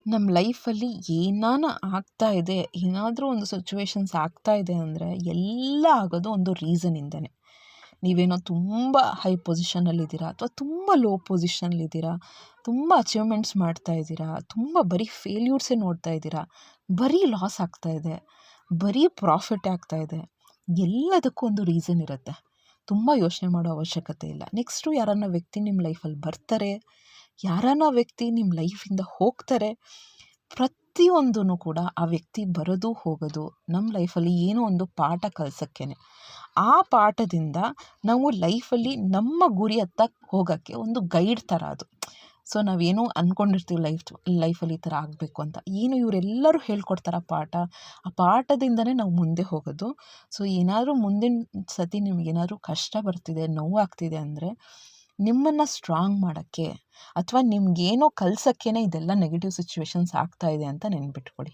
ನಮ್ಮ ಲೈಫಲ್ಲಿ ಏನಾನ ಆಗ್ತಾ ಇದೆ, ಏನಾದರೂ ಒಂದು ಸಿಚುವೇಶನ್ಸ್ ಆಗ್ತಾ ಇದೆ ಅಂದರೆ ಎಲ್ಲ ಆಗೋದು ಒಂದು ರೀಸನಿಂದನೇ. ನೀವೇನೋ ತುಂಬ ಹೈ ಪೊಸಿಷನಲ್ಲಿದ್ದೀರಾ ಅಥವಾ ತುಂಬ ಲೋ ಪೊಸಿಷನ್ಲಿದ್ದೀರಾ, ತುಂಬ ಅಚೀವ್ಮೆಂಟ್ಸ್ ಮಾಡ್ತಾ ಇದ್ದೀರಾ, ತುಂಬ ಬರೀ ಫೇಲ್ಯೂರ್ಸೇ ನೋಡ್ತಾ ಇದ್ದೀರಾ, ಬರೀ ಲಾಸ್ ಆಗ್ತಾ ಇದೆ, ಬರೀ ಪ್ರಾಫಿಟ್ ಆಗ್ತಾ ಇದೆ. ಎಲ್ಲದಕ್ಕೂ ಒಂದು ರೀಸನ್ ಇರುತ್ತೆ. ತುಂಬ ಯೋಚನೆ ಮಾಡೋ ಅವಶ್ಯಕತೆ ಇಲ್ಲ. ನೆಕ್ಸ್ಟು ಯಾರನ್ನ ವ್ಯಕ್ತಿ ನಿಮ್ಮ ಲೈಫಲ್ಲಿ ಬರ್ತಾರೆ, ಯಾರನ್ನ ವ್ಯಕ್ತಿ ನಿಮ್ಮ ಲೈಫಿಂದ ಹೋಗ್ತಾರೆ. ಪ್ರತಿಯೊಂದೂ ಕೂಡ ಆ ವ್ಯಕ್ತಿ ಬರೋದು ಹೋಗೋದು ನಮ್ಮ ಲೈಫಲ್ಲಿ ಏನೋ ಒಂದು ಪಾಠ ಕಲಿಸೋಕ್ಕೇನೆ. ಆ ಪಾಠದಿಂದ ನಾವು ಲೈಫಲ್ಲಿ ನಮ್ಮ ಗುರಿಯತ್ತ ಹೋಗೋಕ್ಕೆ ಒಂದು ಗೈಡ್ ಥರ ಅದು. ಸೊ ನಾವೇನೋ ಅಂದ್ಕೊಂಡಿರ್ತೀವಿ ಲೈಫಲ್ಲಿ ಈ ಥರ ಆಗಬೇಕು ಅಂತ, ಏನು ಇವರೆಲ್ಲರೂ ಹೇಳ್ಕೊಡ್ತಾರೆ ಪಾಠ. ಆ ಪಾಠದಿಂದನೇ ನಾವು ಮುಂದೆ ಹೋಗೋದು. ಸೊ ಏನಾದರೂ ಮುಂದಿನ ಸತಿ ನಿಮಗೇನಾದರೂ ಕಷ್ಟ ಬರ್ತಿದೆ, ನೋವಾಗ್ತಿದೆ ಅಂದರೆ ನಿಮ್ಮನ್ನು ಸ್ಟ್ರಾಂಗ್ ಮಾಡೋಕ್ಕೆ ಅಥವಾ ನಿಮಗೇನೋ ಕಲ್ಸೋಕ್ಕೇ ಇದೆಲ್ಲ ನೆಗೆಟಿವ್ ಸಿಚುವೇಶನ್ಸ್ ಆಗ್ತಾ ಇದೆ ಅಂತ ನೆನ್ಪಿಟ್ಕೊಳ್ಳಿ.